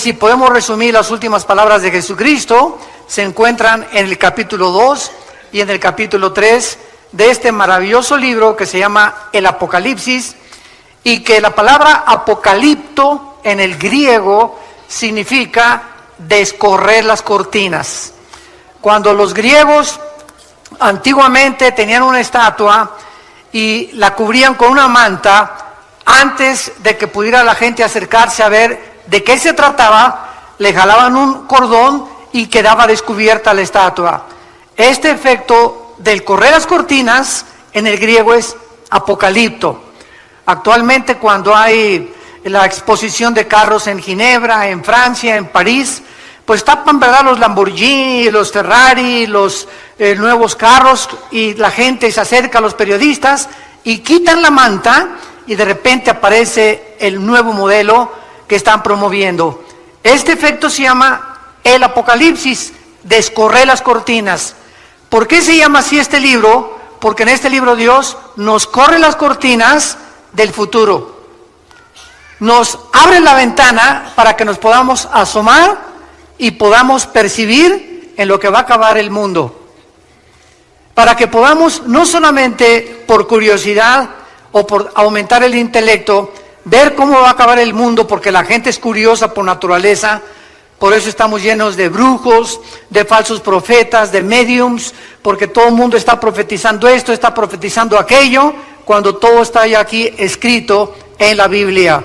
Si podemos resumir las últimas palabras de Jesucristo, se encuentran en el capítulo 2 y en el capítulo 3 de este maravilloso libro que se llama el Apocalipsis, y que la palabra apocalipto en el griego significa descorrer las cortinas. Cuando los griegos antiguamente tenían una estatua y la cubrían con una manta, antes de que pudiera la gente acercarse a ver de qué se trataba, le jalaban un cordón y quedaba descubierta la estatua. Este efecto del correr las cortinas en el griego es apocalipto. Actualmente, cuando hay la exposición de carros en Ginebra, en Francia, en París, pues tapan, ¿verdad?, los Lamborghini, los Ferrari, los nuevos carros, y la gente se acerca a los periodistas y quitan la manta y de repente aparece el nuevo modelo que están promoviendo. Este efecto se llama el Apocalipsis, descorrer las cortinas. ¿Por qué se llama así este libro? Porque en este libro Dios nos corre las cortinas del futuro. Nos abre la ventana para que nos podamos asomar y podamos percibir en lo que va a acabar el mundo. Para que podamos, no solamente por curiosidad o por aumentar el intelecto, ver cómo va a acabar el mundo, porque la gente es curiosa por naturaleza. Por eso estamos llenos de brujos, de falsos profetas, de mediums, porque todo el mundo está profetizando esto, está profetizando aquello, cuando todo está ya aquí escrito en la Biblia.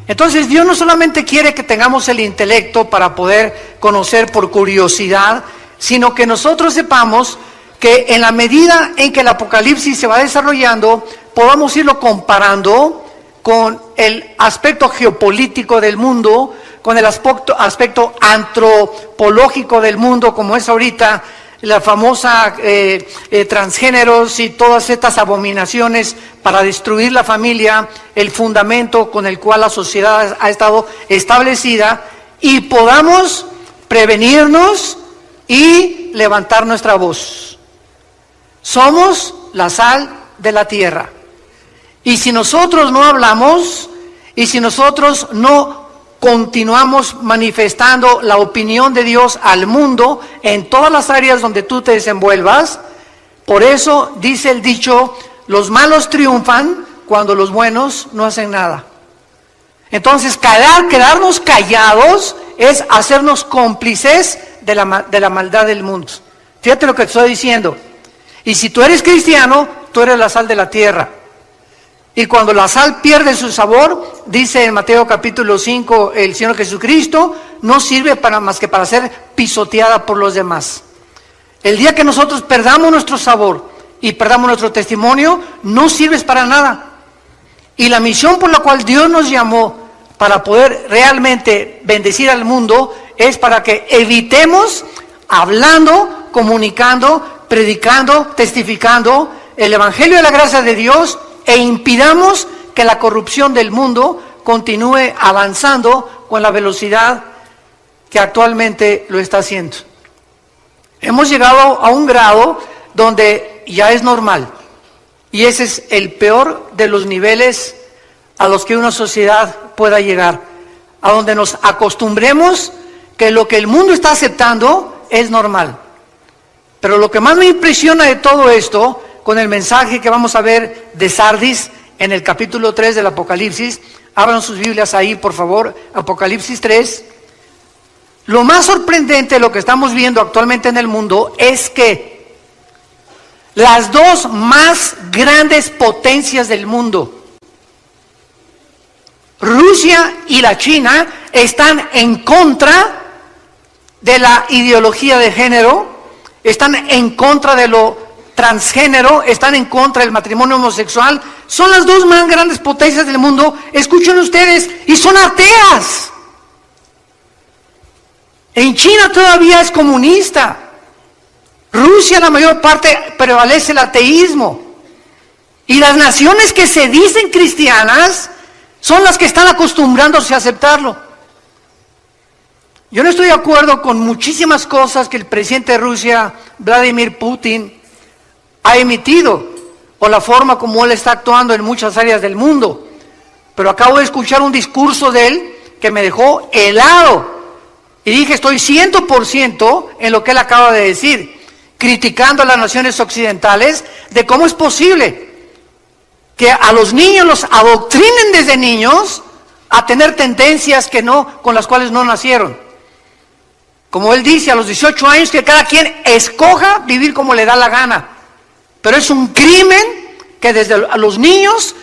Entonces Dios no solamente quiere que tengamos el intelecto para poder conocer por curiosidad, sino que nosotros sepamos que en la medida en que el Apocalipsis se va desarrollando, podamos irlo comparando con el aspecto geopolítico del mundo, con el aspecto antropológico del mundo, como es ahorita la famosa transgéneros y todas estas abominaciones para destruir la familia, el fundamento con el cual la sociedad ha estado establecida, y podamos prevenirnos y levantar nuestra voz. Somos la sal de la tierra. Y si nosotros no hablamos, y si nosotros no continuamos manifestando la opinión de Dios al mundo en todas las áreas donde tú te desenvuelvas, por eso dice el dicho, los malos triunfan cuando los buenos no hacen nada. Entonces, quedarnos callados es hacernos cómplices de la maldad del mundo. Fíjate lo que te estoy diciendo. Y si tú eres cristiano, tú eres la sal de la tierra. Y cuando la sal pierde su sabor, dice en Mateo capítulo 5 el Señor Jesucristo, no sirve más que para ser pisoteada por los demás. El día que nosotros perdamos nuestro sabor y perdamos nuestro testimonio, no sirves para nada. Y la misión por la cual Dios nos llamó para poder realmente bendecir al mundo es para que evitemos hablando, comunicando, predicando, testificando el Evangelio de la gracia de Dios, e impidamos que la corrupción del mundo continúe avanzando con la velocidad que actualmente lo está haciendo. Hemos llegado a un grado donde ya es normal, y ese es el peor de los niveles a los que una sociedad pueda llegar, a donde nos acostumbremos que lo que el mundo está aceptando es normal. Pero lo que más me impresiona de todo esto, con el mensaje que vamos a ver de Sardis en el capítulo 3 del Apocalipsis, abran sus Biblias ahí, por favor, Apocalipsis 3. Lo más sorprendente de lo que estamos viendo actualmente en el mundo es que las dos más grandes potencias del mundo, Rusia y la China, están en contra de la ideología de género, están en contra de lo transgénero, están en contra del matrimonio homosexual. Son las dos más grandes potencias del mundo, escuchen ustedes, y son ateas. En China todavía es comunista. Rusia, la mayor parte, prevalece el ateísmo. Y las naciones que se dicen cristianas son las que están acostumbrándose a aceptarlo. Yo no estoy de acuerdo con muchísimas cosas que el presidente de Rusia, Vladimir Putin, ha emitido, o la forma como él está actuando en muchas áreas del mundo. Pero acabo de escuchar un discurso de él que me dejó helado. Y dije, estoy 100% en lo que él acaba de decir, criticando a las naciones occidentales de cómo es posible que a los niños los adoctrinen desde niños a tener tendencias con las cuales no nacieron. Como él dice, a los 18 años que cada quien escoja vivir como le da la gana. Pero es un crimen que desde a los niños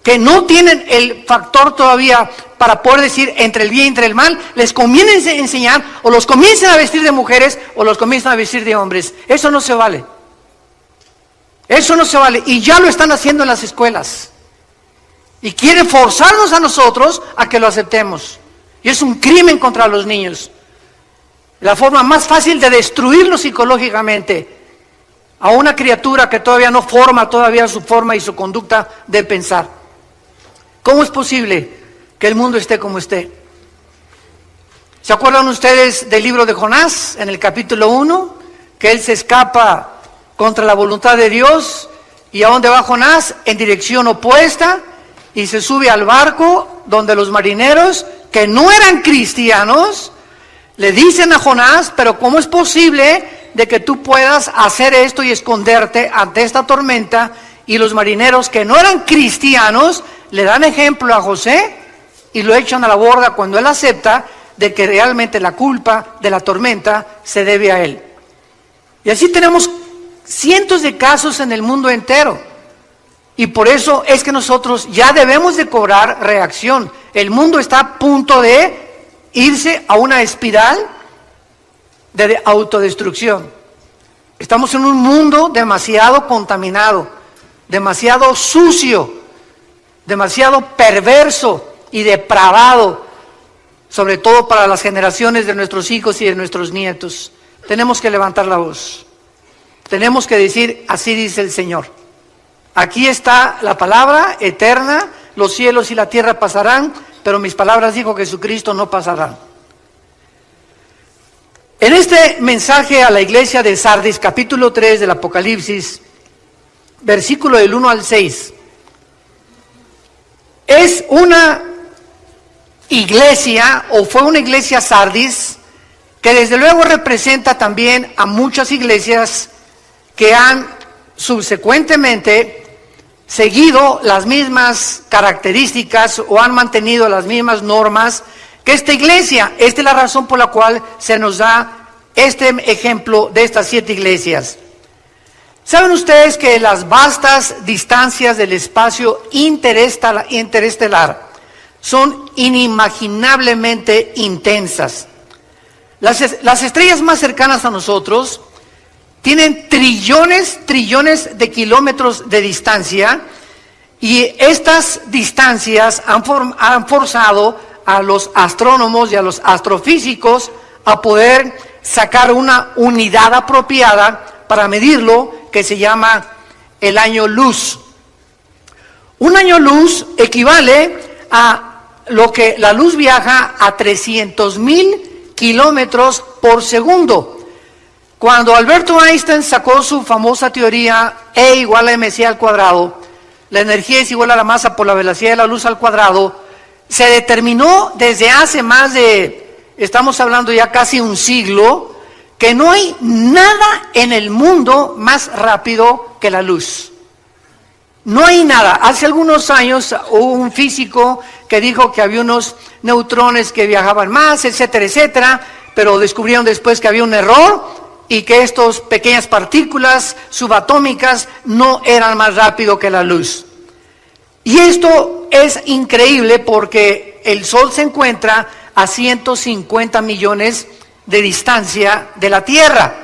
que no tienen el factor todavía para poder decir entre el bien y entre el mal, les conviene enseñar o los comiencen a vestir de mujeres o los comiencen a vestir de hombres. Eso no se vale. Eso no se vale. Y ya lo están haciendo en las escuelas. Y quieren forzarnos a nosotros a que lo aceptemos. Y es un crimen contra los niños. La forma más fácil de destruirlos psicológicamente a una criatura que todavía no forma todavía su forma y su conducta de pensar. ¿Cómo es posible que el mundo esté como esté? ¿Se acuerdan ustedes del libro de Jonás en el capítulo 1? Que él se escapa contra la voluntad de Dios. ¿Y a dónde va Jonás? En dirección opuesta. Y se sube al barco donde los marineros, que no eran cristianos, le dicen a Jonás, pero ¿cómo es posible de que tú puedas hacer esto y esconderte ante esta tormenta? Y los marineros que no eran cristianos le dan ejemplo a José y lo echan a la borda cuando él acepta de que realmente la culpa de la tormenta se debe a él. Y así tenemos cientos de casos en el mundo entero. Y por eso es que nosotros ya debemos de cobrar reacción. El mundo está a punto de irse a una espiral de autodestrucción. Estamos en un mundo demasiado contaminado, demasiado sucio, demasiado perverso y depravado, sobre todo para las generaciones de nuestros hijos y de nuestros nietos. Tenemos que levantar la voz. Tenemos que decir, así dice el Señor. Aquí está la palabra eterna, los cielos y la tierra pasarán, pero mis palabras, dijo Jesucristo, no pasarán. En este mensaje a la iglesia de Sardis, capítulo 3 del Apocalipsis, versículo del 1 al 6, es una iglesia, o fue una iglesia Sardis, que desde luego representa también a muchas iglesias que han subsecuentemente seguido las mismas características o han mantenido las mismas normas que esta iglesia. Esta es la razón por la cual se nos da este ejemplo de estas 7 iglesias. ¿Saben ustedes que las vastas distancias del espacio interestelar son inimaginablemente intensas? Las estrellas más cercanas a nosotros tienen trillones de kilómetros de distancia, y estas distancias han forzado a los astrónomos y a los astrofísicos a poder sacar una unidad apropiada para medirlo, que se llama el año luz. Un año luz equivale a lo que la luz viaja a 300,000 kilómetros por segundo. Cuando Alberto Einstein sacó su famosa teoría E igual a mc al cuadrado, la energía es igual a la masa por la velocidad de la luz al cuadrado, se determinó desde hace más de, estamos hablando ya casi un siglo, que no hay nada en el mundo más rápido que la luz. No hay nada. Hace algunos años hubo un físico que dijo que había unos neutrones que viajaban más, etcétera, etcétera, pero descubrieron después que había un error y que estas pequeñas partículas subatómicas no eran más rápido que la luz. Y esto es increíble porque el Sol se encuentra a 150 millones de distancia de la Tierra.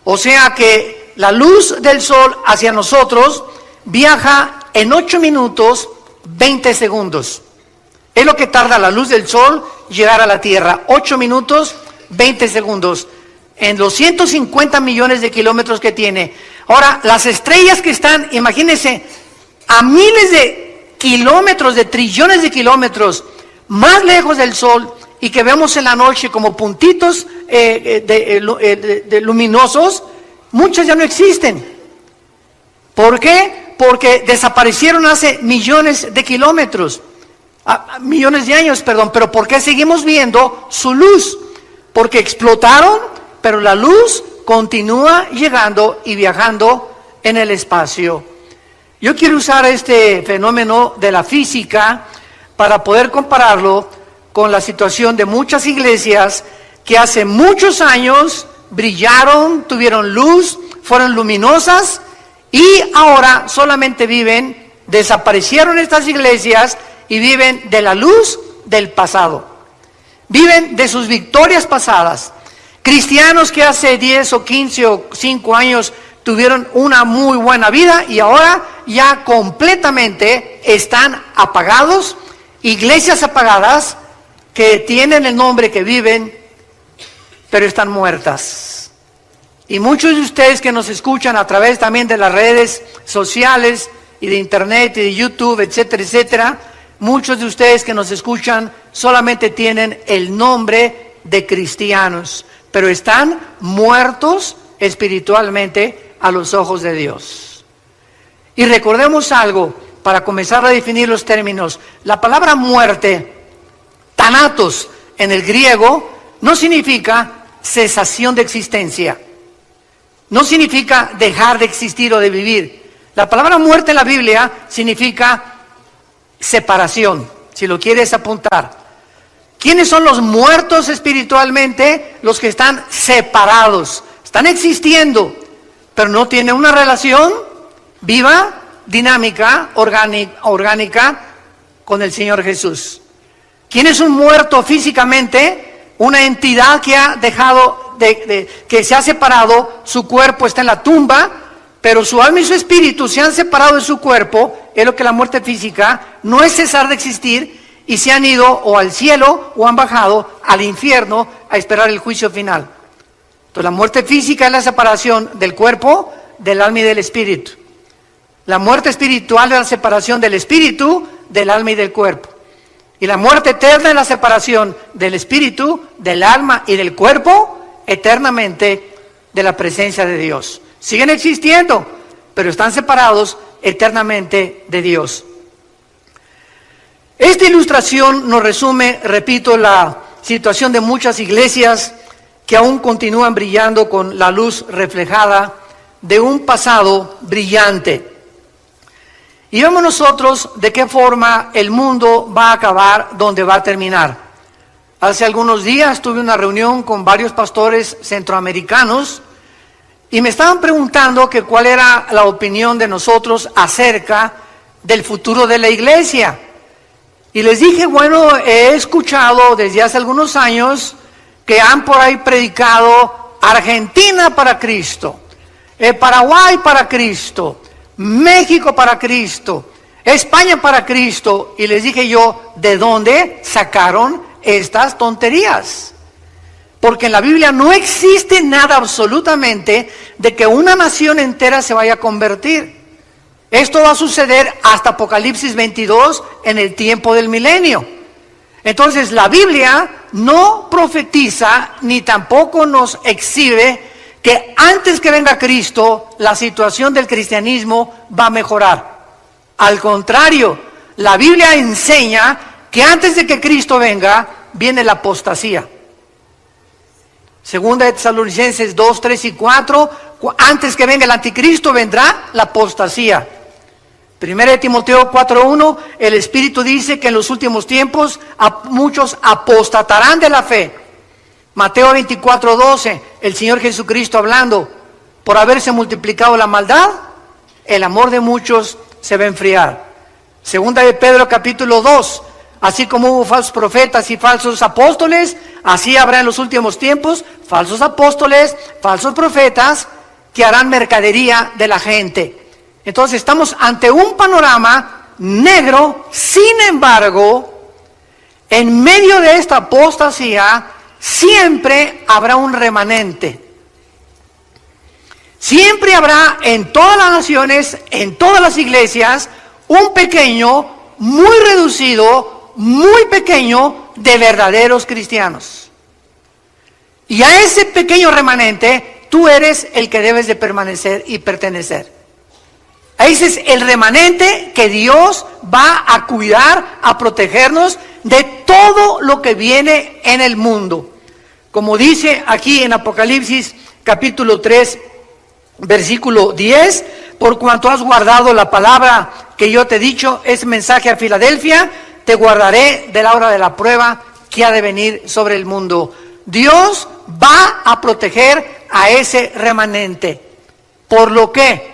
O sea que la luz del Sol hacia nosotros viaja en 8 minutos 20 segundos. Es lo que tarda la luz del Sol llegar a la Tierra. 8 minutos 20 segundos. En los 150 millones de kilómetros que tiene. Ahora, las estrellas que están, imagínense, a miles de kilómetros, de trillones de kilómetros, más lejos del Sol, y que vemos en la noche como puntitos de luminosos, muchas ya no existen. ¿Por qué? Porque desaparecieron hace millones de kilómetros. millones de años, perdón, pero ¿por qué seguimos viendo su luz? Porque explotaron, pero la luz continúa llegando y viajando en el espacio. Yo quiero usar este fenómeno de la física para poder compararlo con la situación de muchas iglesias que hace muchos años brillaron, tuvieron luz, fueron luminosas y ahora solamente desaparecieron estas iglesias y viven de la luz del pasado. Viven de sus victorias pasadas. Cristianos que hace 10 o 15 o 5 años tuvieron una muy buena vida y ahora ya completamente están apagados. Iglesias apagadas que tienen el nombre, que viven, pero están muertas. Y muchos de ustedes que nos escuchan a través también de las redes sociales y de internet y de YouTube, etcétera, etcétera, muchos de ustedes que nos escuchan solamente tienen el nombre de cristianos, pero están muertos espiritualmente a los ojos de Dios. Y recordemos algo, para comenzar a definir los términos. La palabra muerte, thanatos, en el griego, no significa cesación de existencia. No significa dejar de existir o de vivir. La palabra muerte en la Biblia significa separación, si lo quieres apuntar. ¿Quiénes son los muertos espiritualmente? Los que están separados. Están existiendo, pero no tienen una relación viva, dinámica, orgánica con el Señor Jesús. ¿Quién es un muerto físicamente? Una entidad que ha dejado, que se ha separado, su cuerpo está en la tumba, pero su alma y su espíritu se han separado de su cuerpo. Es lo que la muerte física no es cesar de existir, y se han ido o al cielo o han bajado al infierno a esperar el juicio final. Entonces la muerte física es la separación del cuerpo, del alma y del espíritu. La muerte espiritual es la separación del espíritu, del alma y del cuerpo. Y la muerte eterna es la separación del espíritu, del alma y del cuerpo eternamente de la presencia de Dios. Siguen existiendo, pero están separados eternamente de Dios. Esta ilustración nos resume, repito, la situación de muchas iglesias que aún continúan brillando con la luz reflejada de un pasado brillante. Y vemos nosotros de qué forma el mundo va a acabar, dónde va a terminar. Hace algunos días tuve una reunión con varios pastores centroamericanos y me estaban preguntando que cuál era la opinión de nosotros acerca del futuro de la iglesia. Y les dije, bueno, he escuchado desde hace algunos años que han por ahí predicado Argentina para Cristo, Paraguay para Cristo, México para Cristo, España para Cristo. Y les dije yo, ¿de dónde sacaron estas tonterías? Porque en la Biblia no existe nada absolutamente de que una nación entera se vaya a convertir. Esto va a suceder hasta Apocalipsis 22 en el tiempo del milenio. Entonces la Biblia no profetiza ni tampoco nos exhibe que antes que venga Cristo la situación del cristianismo va a mejorar. Al contrario, la Biblia enseña que antes de que Cristo venga viene la apostasía. Segunda de Tesalonicenses 2, 3 y 4, antes que venga el anticristo vendrá la apostasía. Primera de Timoteo 4:1, el Espíritu dice que en los últimos tiempos muchos apostatarán de la fe. Mateo 24:12, el Señor Jesucristo hablando, por haberse multiplicado la maldad, el amor de muchos se va a enfriar. Segunda de Pedro capítulo 2, así como hubo falsos profetas y falsos apóstoles, así habrá en los últimos tiempos falsos apóstoles, falsos profetas, que harán mercadería de la gente. Entonces estamos ante un panorama negro. Sin embargo, en medio de esta apostasía siempre habrá un remanente. Siempre habrá en todas las naciones, en todas las iglesias, un pequeño, muy reducido, muy pequeño de verdaderos cristianos. Y a ese pequeño remanente tú eres el que debes de permanecer y pertenecer. Ese es el remanente que Dios va a cuidar, a protegernos de todo lo que viene en el mundo. Como dice aquí en Apocalipsis capítulo 3, versículo 10, por cuanto has guardado la palabra que yo te he dicho, es mensaje a Filadelfia, te guardaré de la hora de la prueba que ha de venir sobre el mundo. Dios va a proteger a ese remanente. Por lo que,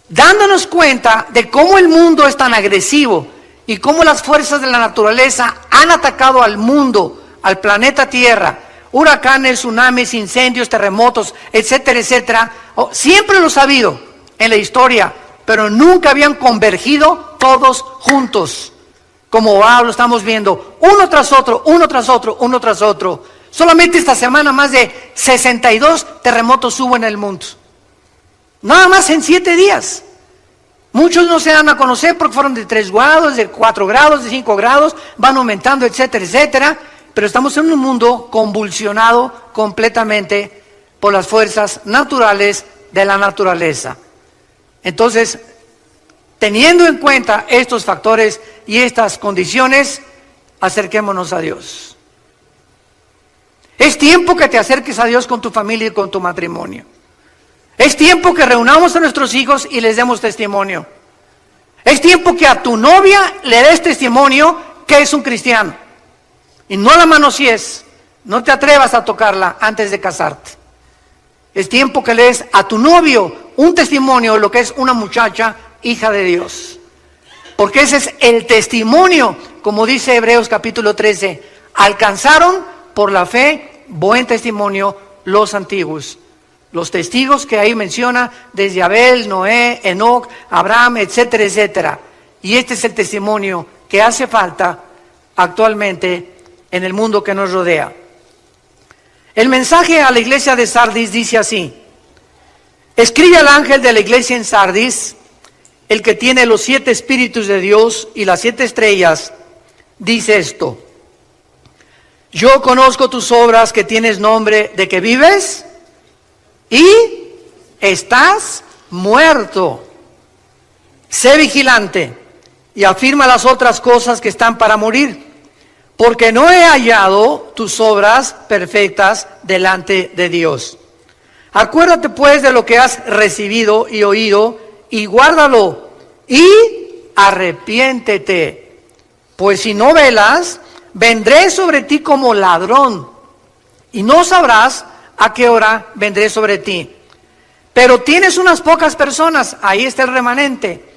dándonos cuenta de cómo el mundo es tan agresivo y cómo las fuerzas de la naturaleza han atacado al mundo, al planeta Tierra, huracanes, tsunamis, incendios, terremotos, etcétera, etcétera, siempre los ha habido en la historia, pero nunca habían convergido todos juntos, como ahora lo estamos viendo, uno tras otro, uno tras otro, uno tras otro. Solamente esta semana más de 62 terremotos hubo en el mundo. Nada más en 7 días. Muchos no se dan a conocer porque fueron de 3 grados, de 4 grados, de 5 grados, van aumentando, etcétera, etcétera. Pero estamos en un mundo convulsionado completamente por las fuerzas naturales de la naturaleza. Entonces, teniendo en cuenta estos factores y estas condiciones, acerquémonos a Dios. Es tiempo que te acerques a Dios con tu familia y con tu matrimonio. Es tiempo que reunamos a nuestros hijos y les demos testimonio. Es tiempo que a tu novia le des testimonio que es un cristiano. Y no la manosees, no te atrevas a tocarla antes de casarte. Es tiempo que le des a tu novio un testimonio de lo que es una muchacha hija de Dios. Porque ese es el testimonio, como dice Hebreos capítulo 13, alcanzaron por la fe buen testimonio los antiguos. Los testigos que ahí menciona desde Abel, Noé, Enoc, Abraham, etcétera, etcétera. Y este es el testimonio que hace falta actualmente en el mundo que nos rodea. El mensaje a la iglesia de Sardis dice así: escribe al ángel de la iglesia en Sardis, el que tiene los 7 espíritus de Dios y las 7 estrellas, dice esto: yo conozco tus obras, que tienes nombre de que vives y estás muerto. Sé vigilante y afirma las otras cosas que están para morir, porque no he hallado tus obras perfectas delante de Dios. Acuérdate pues de lo que has recibido y oído, y guárdalo, y arrepiéntete. Pues si no velas, vendré sobre ti como ladrón, y no sabrás a qué hora vendré sobre ti. Pero tienes unas pocas personas, ahí está el remanente.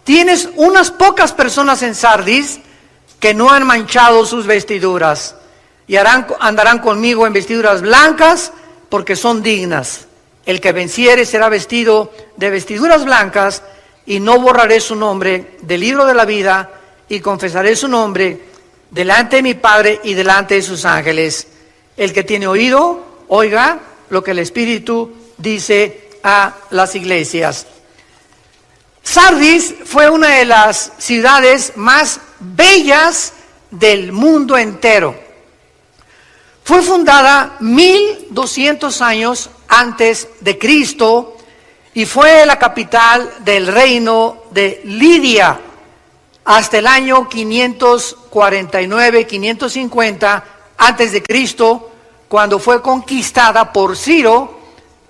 Tienes unas pocas personas en Sardis que no han manchado sus vestiduras, y andarán conmigo en vestiduras blancas, porque son dignas. El que venciere será vestido de vestiduras blancas, y no borraré su nombre del libro de la vida, y confesaré su nombre delante de mi Padre y delante de sus ángeles. El que tiene oído, oiga lo que el Espíritu dice a las iglesias. Sardis fue una de las ciudades más bellas del mundo entero. Fue fundada 1200 años antes de Cristo y fue la capital del reino de Lidia hasta el año 549, 550 antes de Cristo, cuando fue conquistada por Ciro,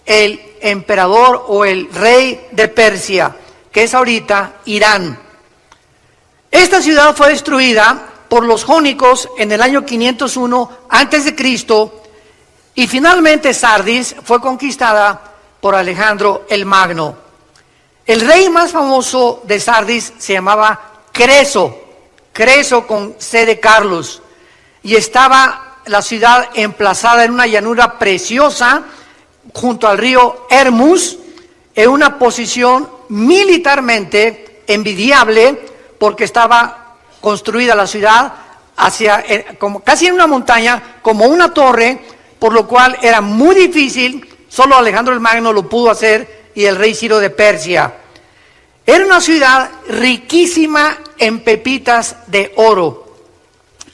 el emperador o el rey de Persia, que es ahorita Irán. Esta ciudad fue destruida por los jónicos en el año 501 antes de Cristo, y finalmente Sardis fue conquistada por Alejandro el Magno. El rey más famoso de Sardis se llamaba Creso con C de Carlos, y estaba la ciudad emplazada en una llanura preciosa junto al río Hermus, en una posición militarmente envidiable, porque estaba construida la ciudad hacia, como casi en una montaña, como una torre, por lo cual era muy difícil. Solo Alejandro el Magno lo pudo hacer, y el rey Ciro de Persia. Era una ciudad riquísima en pepitas de oro.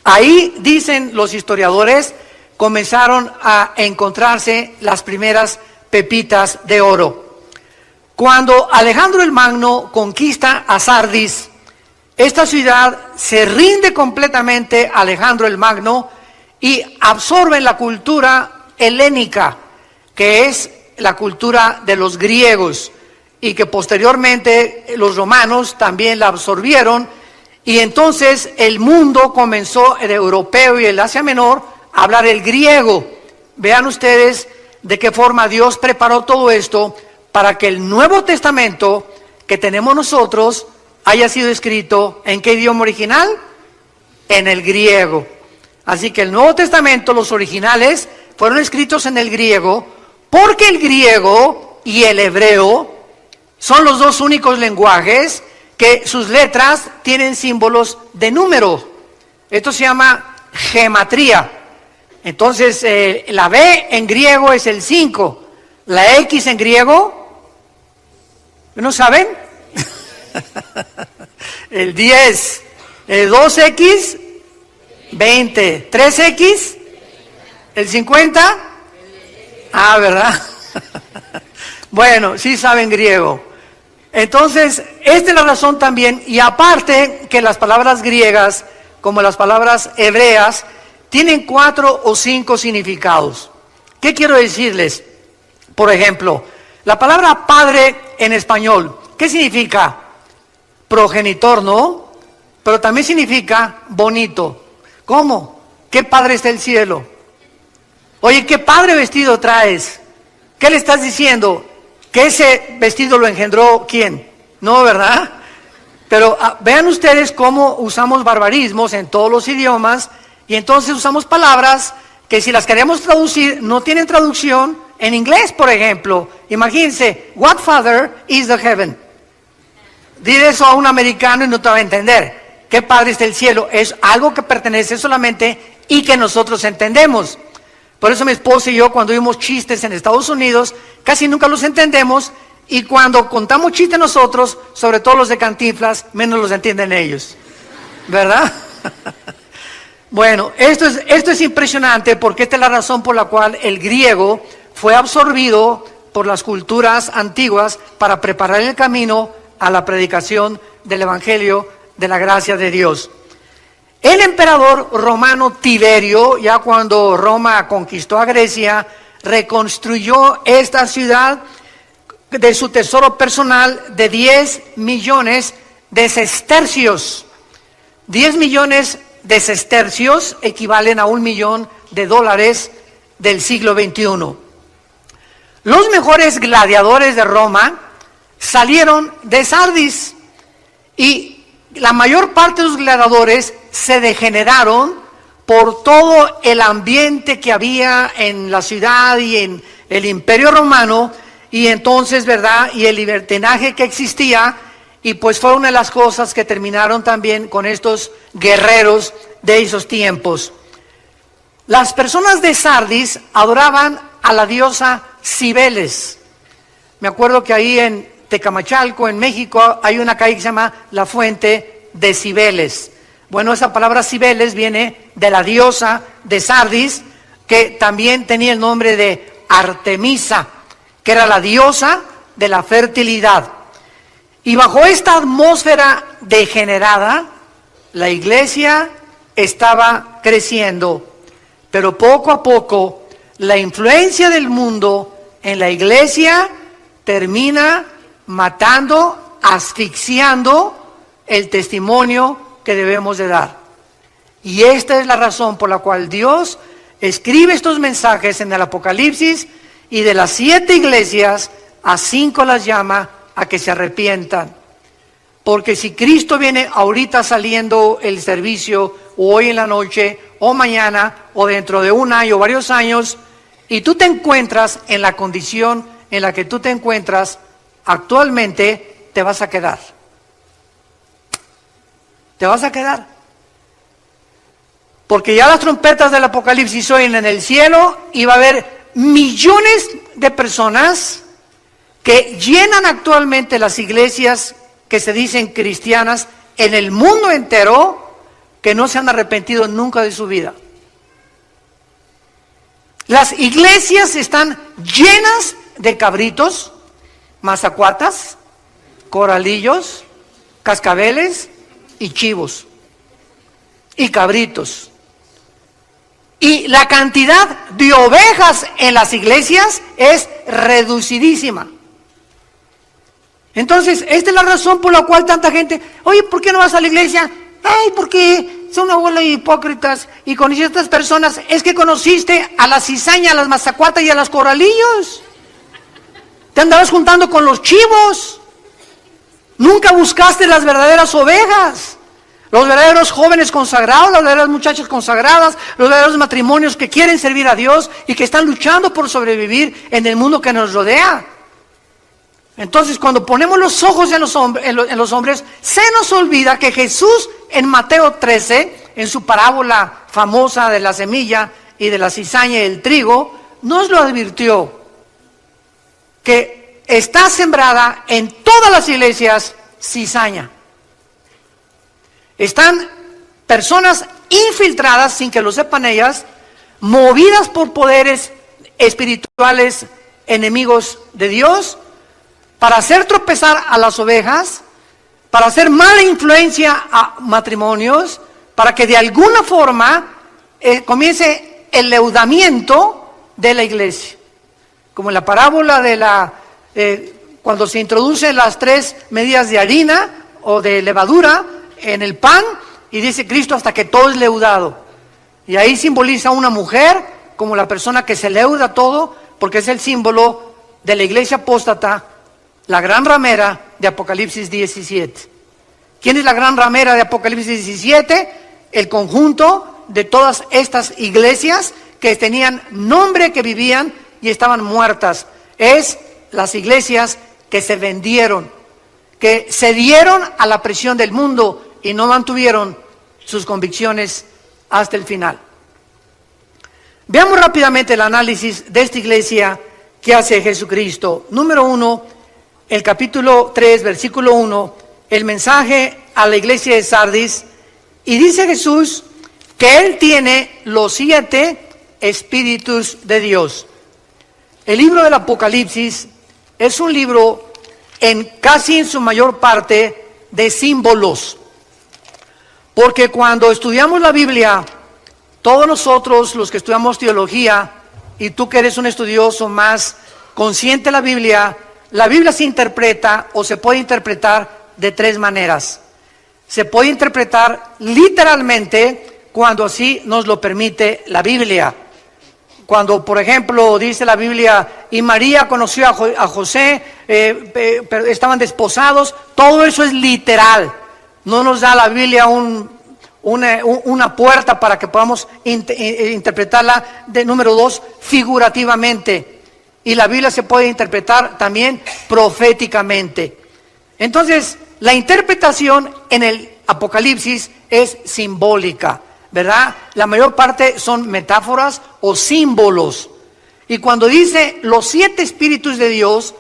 Ahí, dicen los historiadores, comenzaron a encontrarse las primeras pepitas de oro. Cuando Alejandro el Magno conquista a Sardis, esta ciudad se rinde completamente a Alejandro el Magno y absorbe la cultura helénica, que es la cultura de los griegos, y que posteriormente los romanos también la absorbieron, y entonces el mundo comenzó, el europeo y el Asia Menor, a hablar el griego. Vean ustedes de qué forma Dios preparó todo esto para que el Nuevo Testamento que tenemos nosotros haya sido escrito ¿en qué idioma original? En el griego. Así que el Nuevo Testamento, los originales, fueron escritos en el griego, porque el griego y el hebreo son los dos únicos lenguajes que sus letras tienen símbolos de número. Esto se llama gematría. Entonces, la B en griego es el 5, la X en griego, ¿no saben? El 10, el 2X, 20, 3X, el 50, ¿verdad? Bueno, sí saben griego. Entonces, esta es la razón también, y aparte que las palabras griegas, como las palabras hebreas, tienen 4 o 5 significados. ¿Qué quiero decirles? Por ejemplo, la palabra padre en español, ¿qué significa? Progenitor, ¿no? Pero también significa bonito. ¿Cómo? ¿Qué padre está el cielo? Oye, ¿qué padre vestido traes? ¿Qué le estás diciendo? ¿Que ese vestido lo engendró quién? No, ¿verdad? Pero vean ustedes cómo usamos barbarismos en todos los idiomas, y entonces usamos palabras que si las queremos traducir no tienen traducción. En inglés, por ejemplo, imagínense, what father is the heaven? Dile eso a un americano y no te va a entender. ¿Qué padre está el cielo? Es algo que pertenece solamente y que nosotros entendemos. Por eso mi esposa y yo, cuando oímos chistes en Estados Unidos, casi nunca los entendemos, y cuando contamos chistes nosotros, sobre todo los de Cantinflas, menos los entienden ellos, ¿verdad? Bueno, esto es impresionante, porque esta es la razón por la cual el griego fue absorbido por las culturas antiguas para preparar el camino a la predicación del Evangelio de la gracia de Dios. El emperador romano Tiberio, ya cuando Roma conquistó a Grecia, reconstruyó esta ciudad de su tesoro personal de 10 millones de sestercios. 10 millones de sestercios equivalen a $1 millón del siglo XXI. Los mejores gladiadores de Roma salieron de Sardis, y la mayor parte de los gladiadores se degeneraron por todo el ambiente que había en la ciudad y en el Imperio Romano, y entonces, ¿verdad? Y el libertinaje que existía, y pues fue una de las cosas que terminaron también con estos guerreros de esos tiempos. Las personas de Sardis adoraban a la diosa Cibeles. Me acuerdo que ahí en Tecamachalco, en México, hay una calle que se llama La Fuente de Cibeles. Bueno, esa palabra Cibeles viene de la diosa de Sardis, que también tenía el nombre de Artemisa, que era la diosa de la fertilidad. Y bajo esta atmósfera degenerada, la iglesia estaba creciendo, pero poco a poco la influencia del mundo en la iglesia termina matando, asfixiando el testimonio que debemos de dar. Y esta es la razón por la cual Dios escribe estos mensajes en el Apocalipsis, y de las 7 iglesias, a 5 las llama a que se arrepientan. Porque si Cristo viene ahorita saliendo el servicio, o hoy en la noche, o mañana, o dentro de un año o varios años, y tú te encuentras en la condición en la que tú te encuentras actualmente, te vas a quedar. Te vas a quedar. Porque ya las trompetas del Apocalipsis oyen en el cielo, y va a haber millones de personas que llenan actualmente las iglesias que se dicen cristianas en el mundo entero, que no se han arrepentido nunca de su vida. Las iglesias están llenas de cabritos, mazacuatas, coralillos, cascabeles y chivos y cabritos. Y la cantidad de ovejas en las iglesias es reducidísima. Entonces, esta es la razón por la cual tanta gente, oye, ¿por qué no vas a la iglesia? Ay, porque son una bola de hipócritas. Y con estas personas, es que conociste a la cizaña, a las mazacuatas y a los coralillos. Te andabas juntando con los chivos. Nunca buscaste las verdaderas ovejas. Los verdaderos jóvenes consagrados, las verdaderas muchachas consagradas, los verdaderos matrimonios que quieren servir a Dios y que están luchando por sobrevivir en el mundo que nos rodea. Entonces, cuando ponemos los ojos en los hombres, se nos olvida que Jesús en Mateo 13, en su parábola famosa de la semilla y de la cizaña y el trigo, nos lo advirtió, que está sembrada en todas las iglesias cizaña. Están personas infiltradas, sin que lo sepan ellas, movidas por poderes espirituales enemigos de Dios, para hacer tropezar a las ovejas, para hacer mala influencia a matrimonios, para que de alguna forma comience el leudamiento de la iglesia. Como en la parábola de cuando se introducen las 3 medidas de harina o de levadura en el pan, y dice Cristo hasta que todo es leudado. Y ahí simboliza a una mujer como la persona que se leuda todo, porque es el símbolo de la iglesia apóstata, la gran ramera de Apocalipsis 17. ¿Quién es la gran ramera de Apocalipsis 17? El conjunto de todas estas iglesias que tenían nombre, que vivían y estaban muertas. Es las iglesias que se vendieron, que cedieron a la presión del mundo y no mantuvieron sus convicciones hasta el final. Veamos rápidamente el análisis de esta iglesia que hace Jesucristo. Número 1, el capítulo 3, versículo 1, el mensaje a la iglesia de Sardis, y dice Jesús que Él tiene los 7 espíritus de Dios. El libro del Apocalipsis es un libro casi en su mayor parte de símbolos, porque cuando estudiamos la Biblia, todos nosotros los que estudiamos teología, y tú que eres un estudioso más consciente de la Biblia se interpreta o se puede interpretar de 3 maneras. Se puede interpretar literalmente cuando así nos lo permite la Biblia. Cuando, por ejemplo, dice la Biblia, y María conoció a José, pero estaban desposados, todo eso es literal. No nos da la Biblia una puerta para que podamos interpretarla de número 2 figurativamente. Y la Biblia se puede interpretar también proféticamente. Entonces, la interpretación en el Apocalipsis es simbólica, ¿verdad? La mayor parte son metáforas o símbolos. Y cuando dice los 7 espíritus de Dios,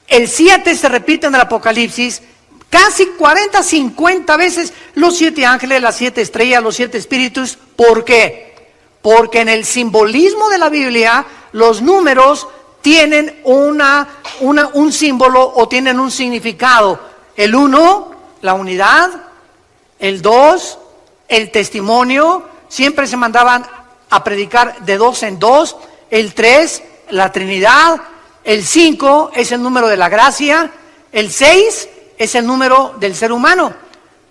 el 7 se repite en el Apocalipsis casi 40, 50 veces, los 7 ángeles, las 7 estrellas, los 7 espíritus. ¿Por qué? Porque en el simbolismo de la Biblia, los números tienen un símbolo o tienen un significado. El 1, la unidad. El 2, el testimonio. Siempre se mandaban a predicar de 2 en 2. El 3, la Trinidad. El 5 es el número de la gracia. El 6 es el número del ser humano.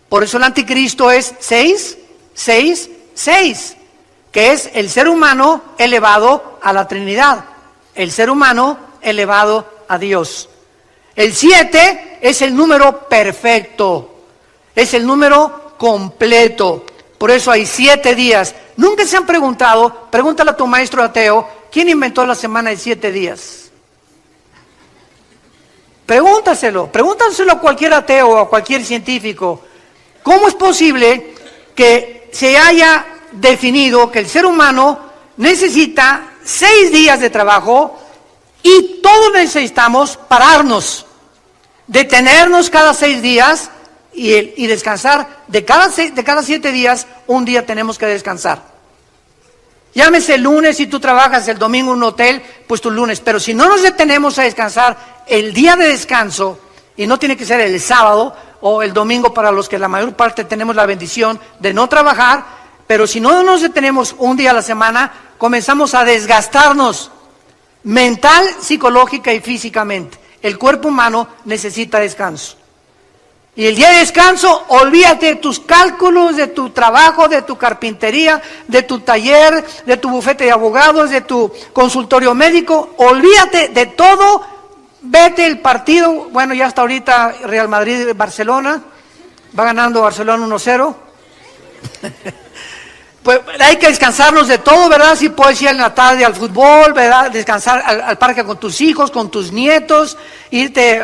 Por eso el anticristo es 6, 6, 6, que es el ser humano elevado a la Trinidad. El ser humano elevado a Dios. El 7 es el número perfecto, es el número completo. Por eso hay 7 días. Nunca se han preguntado, pregúntale a tu maestro ateo, ¿quién inventó la semana de 7 días? Pregúntaselo a cualquier ateo o a cualquier científico. ¿Cómo es posible que se haya definido que el ser humano necesita 6 días de trabajo y todos necesitamos pararnos, detenernos cada 6 días y descansar? De cada 7 días, un día tenemos que descansar. Llámese el lunes, si tú trabajas el domingo en un hotel, pues tu lunes. Pero si no nos detenemos a descansar el día de descanso, y no tiene que ser el sábado o el domingo para los que la mayor parte tenemos la bendición de no trabajar, pero si no nos detenemos un día a la semana, comenzamos a desgastarnos mental, psicológica y físicamente. El cuerpo humano necesita descanso. Y el día de descanso, olvídate de tus cálculos, de tu trabajo, de tu carpintería, de tu taller, de tu bufete de abogados, de tu consultorio médico. Olvídate de todo, vete el partido. Bueno, ya hasta ahorita Real Madrid-Barcelona, va ganando Barcelona 1-0. Pues hay que descansarnos de todo, ¿verdad? Si puedes ir en la tarde al fútbol, ¿verdad? Descansar al parque con tus hijos, con tus nietos, irte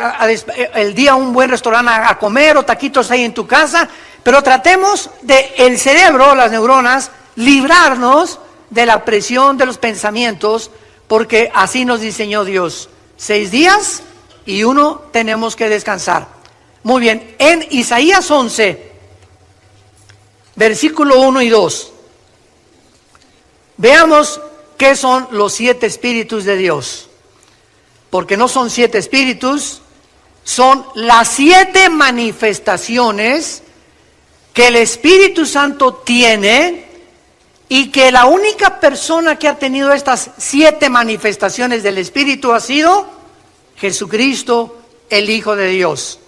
el día a un buen restaurante a comer o taquitos ahí en tu casa. Pero tratemos de el cerebro, las neuronas, librarnos de la presión de los pensamientos, porque así nos diseñó Dios. 6 días y 1 tenemos que descansar. Muy bien, en Isaías 11, versículo 1 y 2. Veamos qué son los 7 espíritus de Dios. Porque no son 7 espíritus, son las 7 manifestaciones que el Espíritu Santo tiene, y que la única persona que ha tenido estas 7 manifestaciones del Espíritu ha sido Jesucristo, el Hijo de Dios.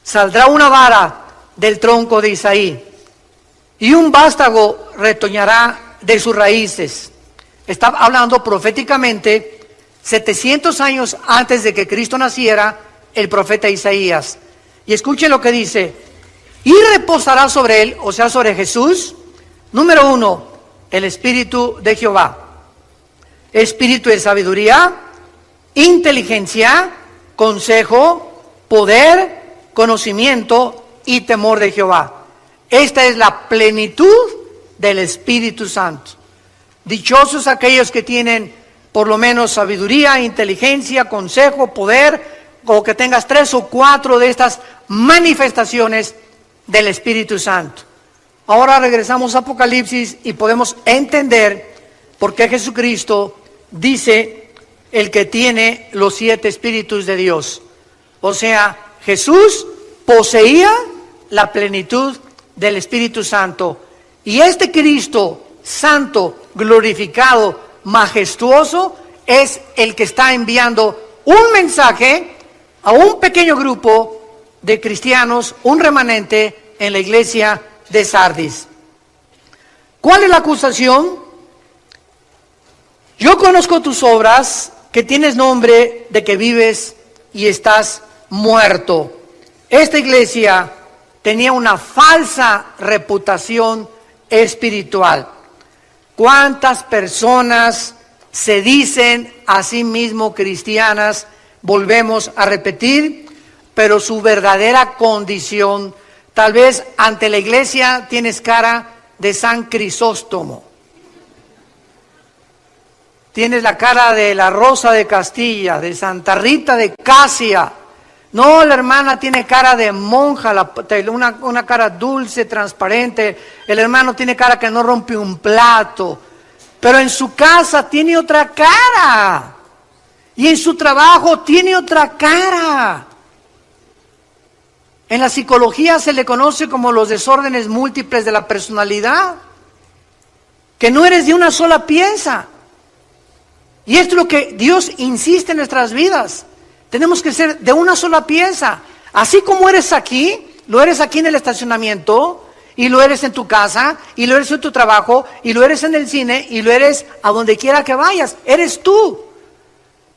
Saldrá una vara del tronco de Isaí, y un vástago retoñará de sus raíces. Está hablando proféticamente 700 años antes de que Cristo naciera, el profeta Isaías. Y escuchen lo que dice: y reposará sobre él, o sea, sobre Jesús, número 1, el Espíritu de Jehová, espíritu de sabiduría, inteligencia, consejo, poder, conocimiento y temor de Jehová. Esta es la plenitud del Espíritu Santo. Dichosos aquellos que tienen por lo menos sabiduría, inteligencia, consejo, poder, o que tengas 3 o 4 de estas manifestaciones del Espíritu Santo. Ahora regresamos a Apocalipsis y podemos entender por qué Jesucristo dice el que tiene los 7 espíritus de Dios. O sea, Jesús poseía la plenitud del Espíritu Santo. Y este Cristo santo, glorificado, majestuoso, es el que está enviando un mensaje a un pequeño grupo de cristianos, un remanente en la iglesia de Sardis. ¿Cuál es la acusación? Yo conozco tus obras, que tienes nombre de que vives y estás muerto. Esta iglesia tenía una falsa reputación espiritual. ¿Cuántas personas se dicen a sí mismo cristianas? Volvemos a repetir, pero su verdadera condición, tal vez ante la iglesia tienes cara de San Crisóstomo, tienes la cara de la Rosa de Castilla, de Santa Rita de Casia. No, la hermana tiene cara de monja, una cara dulce, transparente. El hermano tiene cara que no rompe un plato. Pero en su casa tiene otra cara. Y en su trabajo tiene otra cara. En la psicología se le conoce como los desórdenes múltiples de la personalidad. Que no eres de una sola pieza. Y esto es lo que Dios insiste en nuestras vidas. Tenemos que ser de una sola pieza. Así como eres aquí, lo eres aquí en el estacionamiento, y lo eres en tu casa, y lo eres en tu trabajo, y lo eres en el cine, y lo eres a donde quiera que vayas. Eres tú.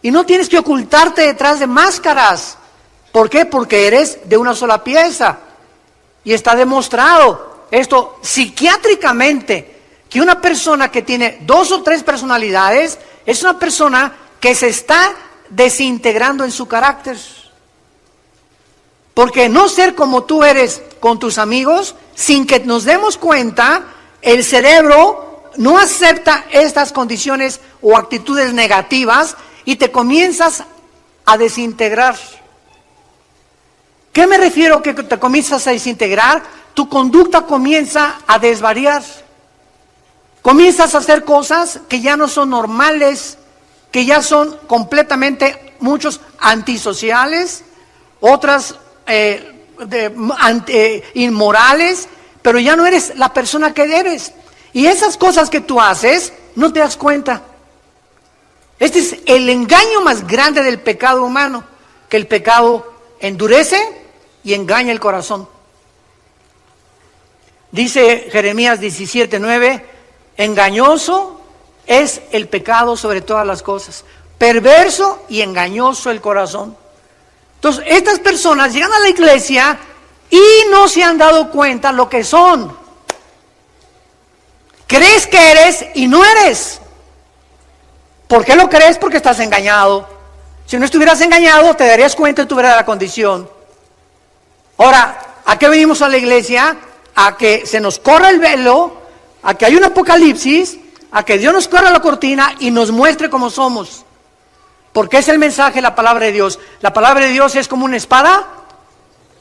Y no tienes que ocultarte detrás de máscaras. ¿Por qué? Porque eres de una sola pieza. Y está demostrado esto psiquiátricamente, que una persona que tiene 2 o 3 personalidades es una persona que se está desintegrando en su carácter. Porque no ser como tú eres con tus amigos, sin que nos demos cuenta, el cerebro no acepta estas condiciones o actitudes negativas y te comienzas a desintegrar. ¿Qué me refiero que te comienzas a desintegrar? Tu conducta comienza a desvariar. Comienzas a hacer cosas que ya no son normales, que ya son completamente, muchos antisociales, otras inmorales, pero ya no eres la persona que eres. Y esas cosas que tú haces, no te das cuenta. Este es el engaño más grande del pecado humano, que el pecado endurece y engaña el corazón. Dice Jeremías 17:9, engañoso es el pecado sobre todas las cosas, perverso y engañoso el corazón. Entonces, estas personas llegan a la iglesia y no se han dado cuenta lo que son. Crees que eres y no eres. ¿Por qué lo crees? Porque estás engañado. Si no estuvieras engañado, te darías cuenta de tu verdadera condición. Ahora, ¿a qué venimos a la iglesia? A que se nos corra el velo, a que hay un apocalipsis, a que Dios nos corra la cortina y nos muestre cómo somos. Porque es el mensaje de la palabra de Dios. La palabra de Dios es como una espada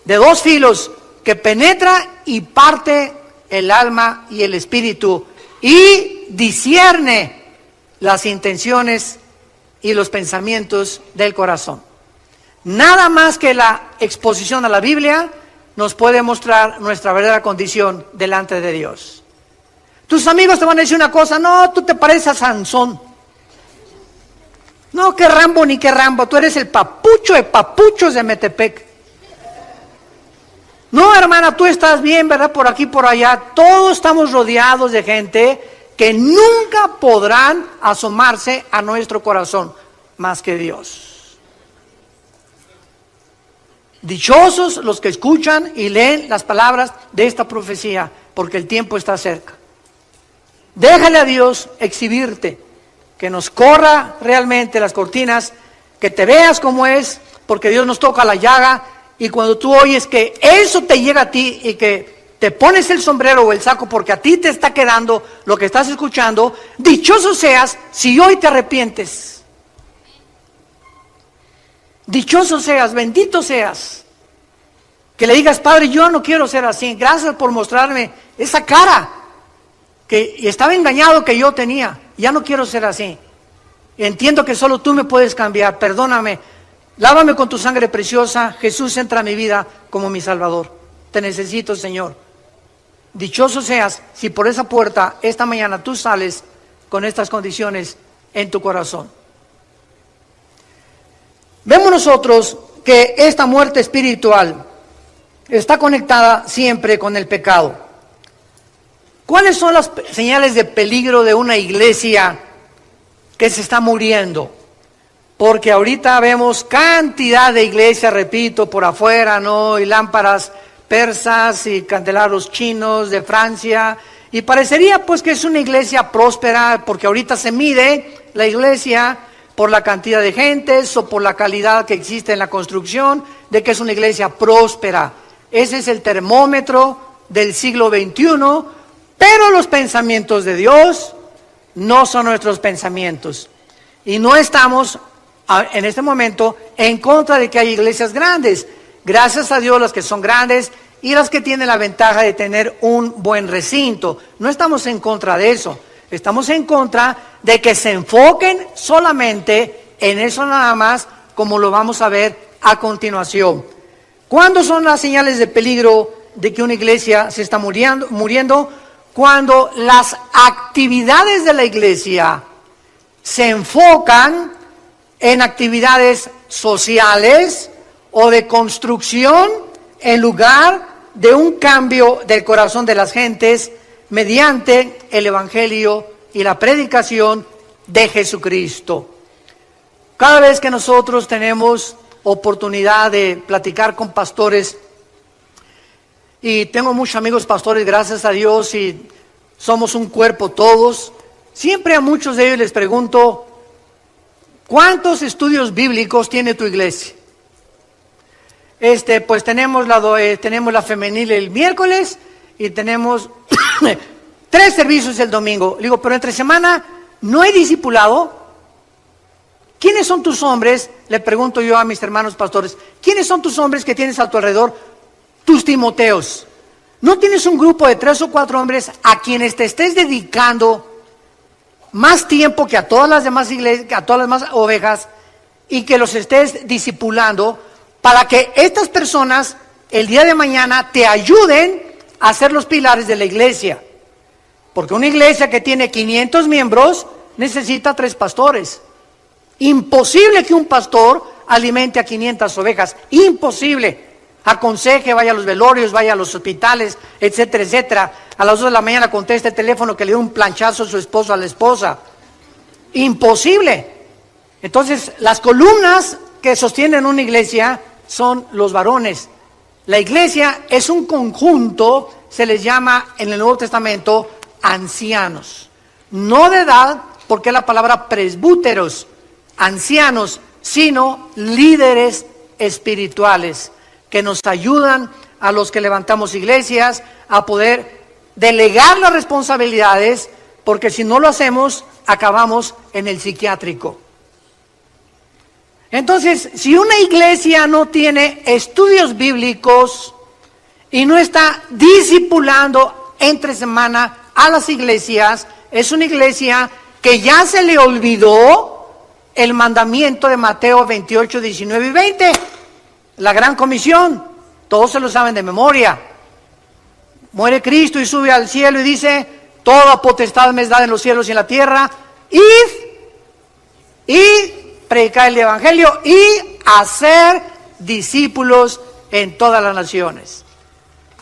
de dos filos que penetra y parte el alma y el espíritu y discierne las intenciones y los pensamientos del corazón. Nada más que la exposición a la Biblia nos puede mostrar nuestra verdadera condición delante de Dios. Tus amigos te van a decir una cosa, no, tú te pareces a Sansón. No, que Rambo ni que Rambo, tú eres el papucho de papuchos de Metepec. No, hermana, tú estás bien, ¿verdad? Por aquí, por allá. Todos estamos rodeados de gente que nunca podrán asomarse a nuestro corazón más que Dios. Dichosos los que escuchan y leen las palabras de esta profecía, porque el tiempo está cerca. Déjale a Dios exhibirte, que nos corra realmente las cortinas, que te veas como es, porque Dios nos toca la llaga, y cuando tú oyes que eso te llega a ti y que te pones el sombrero o el saco porque a ti te está quedando lo que estás escuchando, dichoso seas si hoy te arrepientes. Dichoso seas, bendito seas. Que le digas, Padre, yo no quiero ser así. Gracias por mostrarme esa cara que estaba engañado que yo tenía. Ya no quiero ser así. Entiendo que solo tú me puedes cambiar. Perdóname. Lávame con tu sangre preciosa. Jesús, entra a mi vida como mi Salvador. Te necesito, Señor. Dichoso seas si por esa puerta esta mañana tú sales con estas condiciones en tu corazón. Vemos nosotros que esta muerte espiritual está conectada siempre con el pecado. ¿Cuáles son las señales de peligro de una iglesia que se está muriendo? Porque ahorita vemos cantidad de iglesias, repito, por afuera, ¿no? Y lámparas persas y candelabros chinos de Francia. Y parecería pues que es una iglesia próspera, porque ahorita se mide la iglesia por la cantidad de gentes o por la calidad que existe en la construcción, de que es una iglesia próspera. Ese es el termómetro del siglo XXI, pero los pensamientos de Dios no son nuestros pensamientos. Y no estamos en este momento en contra de que haya iglesias grandes. Gracias a Dios las que son grandes y las que tienen la ventaja de tener un buen recinto. No estamos en contra de eso. Estamos en contra de que se enfoquen solamente en eso nada más, como lo vamos a ver a continuación. ¿Cuándo son las señales de peligro de que una iglesia se está muriendo? Cuando las actividades de la iglesia se enfocan en actividades sociales o de construcción en lugar de un cambio del corazón de las gentes mediante el evangelio y la predicación de Jesucristo. Cada vez que nosotros tenemos oportunidad de platicar con pastores, y tengo muchos amigos pastores, gracias a Dios, y somos un cuerpo todos, siempre a muchos de ellos les pregunto, ¿cuántos estudios bíblicos tiene tu iglesia? Pues tenemos la femenil el miércoles y tenemos 3 servicios el domingo. Le digo, pero entre semana no hay discipulado. ¿Quiénes son tus hombres? Le pregunto yo a mis hermanos pastores, ¿quiénes son tus hombres que tienes a tu alrededor? Tus Timoteos. ¿No tienes un grupo de 3 o 4 hombres a quienes te estés dedicando más tiempo que a todas las demás iglesias, a todas las demás ovejas, y que los estés discipulando para que estas personas el día de mañana te ayuden a ser los pilares de la iglesia. Porque una iglesia que tiene 500 miembros necesita 3 pastores. Imposible que un pastor alimente a 500 ovejas. Imposible. Aconseje, vaya a los velorios, vaya a los hospitales, etcétera, etcétera. A las 2 de la mañana conteste el teléfono que le dio un planchazo a su esposo a la esposa. Imposible. Entonces, las columnas que sostienen una iglesia son los varones. La iglesia es un conjunto, se les llama en el Nuevo Testamento ancianos. No de edad, porque es la palabra presbúteros, ancianos, sino líderes espirituales que nos ayudan a los que levantamos iglesias a poder delegar las responsabilidades, porque si no lo hacemos, acabamos en el psiquiátrico. Entonces, si una iglesia no tiene estudios bíblicos y no está discipulando entre semana a las iglesias, es una iglesia que ya se le olvidó el mandamiento de Mateo 28, 19 y 20, la gran comisión. Todos se lo saben de memoria. Muere Cristo y sube al cielo y dice: toda potestad me es dada en los cielos y en la tierra. Id y predicar el evangelio y hacer discípulos en todas las naciones.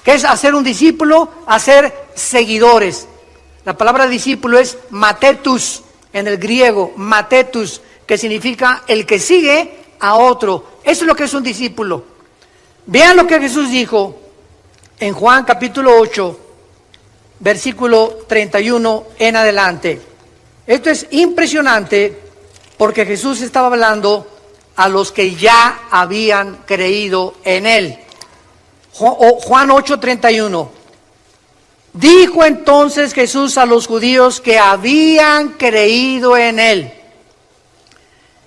¿Qué es hacer un discípulo? Hacer seguidores. La palabra discípulo es matetus en el griego, matetus, que significa el que sigue a otro. Eso es lo que es un discípulo. Vean lo que Jesús dijo en Juan capítulo 8, versículo 31 en adelante. Esto es impresionante porque Jesús estaba hablando a los que ya habían creído en Él. Juan 8, 31. Dijo entonces Jesús a los judíos que habían creído en Él.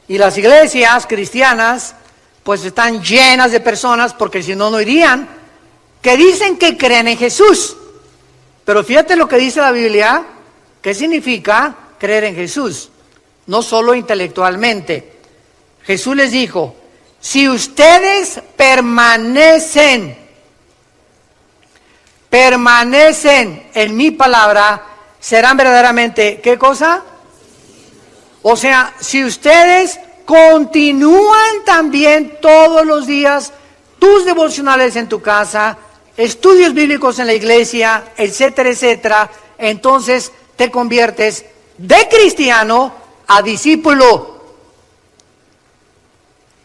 Y las iglesias cristianas pues están llenas de personas, porque si no, no irían, que dicen que creen en Jesús. Pero fíjate lo que dice la Biblia, ¿qué significa creer en Jesús? No solo intelectualmente. Jesús les dijo: si ustedes permanecen en mi palabra, serán verdaderamente, ¿qué cosa? O sea, si ustedes continúan también todos los días tus devocionales en tu casa, estudios bíblicos en la iglesia, etcétera, etcétera, entonces te conviertes de cristiano a discípulo.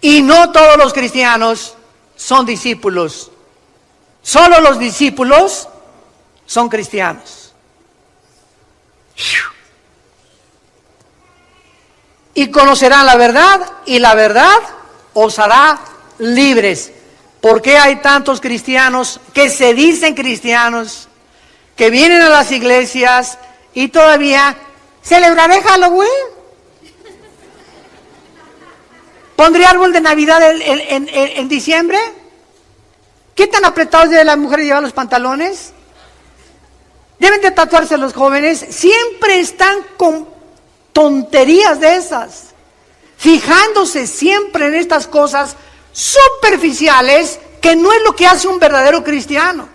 Y no todos los cristianos son discípulos. Solo los discípulos son cristianos. Y conocerán la verdad, y la verdad os hará libres. ¿Por qué hay tantos cristianos que se dicen cristianos, que vienen a las iglesias y todavía celebraré Halloween? ¿Pondré árbol de Navidad en diciembre? ¿Qué tan apretados debe la mujer llevar los pantalones? ¿Deben de tatuarse los jóvenes? Siempre están con tonterías de esas, fijándose siempre en estas cosas superficiales que no es lo que hace un verdadero cristiano.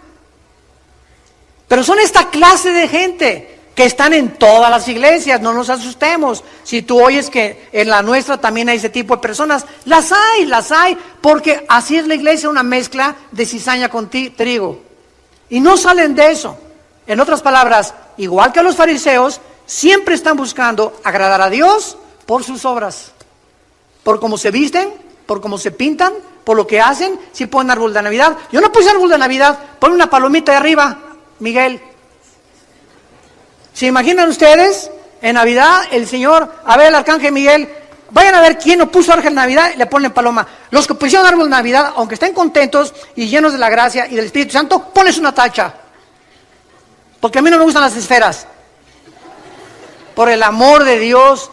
Pero son esta clase de gente que están en todas las iglesias. No nos asustemos si tú oyes que en la nuestra también hay ese tipo de personas. Las hay, porque así es la iglesia, una mezcla de cizaña con trigo, y no salen de eso. En otras palabras, igual que los fariseos, siempre están buscando agradar a Dios por sus obras, por cómo se visten, por cómo se pintan, por lo que hacen. Si ponen árbol de Navidad, yo no puse árbol de Navidad, pon una palomita de arriba, Miguel. ¿Se imaginan ustedes? En Navidad, el Señor, a ver, el arcángel Miguel, vayan a ver quién no puso árbol de Navidad y le ponen paloma. Los que pusieron árbol de Navidad, aunque estén contentos y llenos de la gracia y del Espíritu Santo, pones una tacha. Porque a mí no me gustan las esferas. Por el amor de Dios,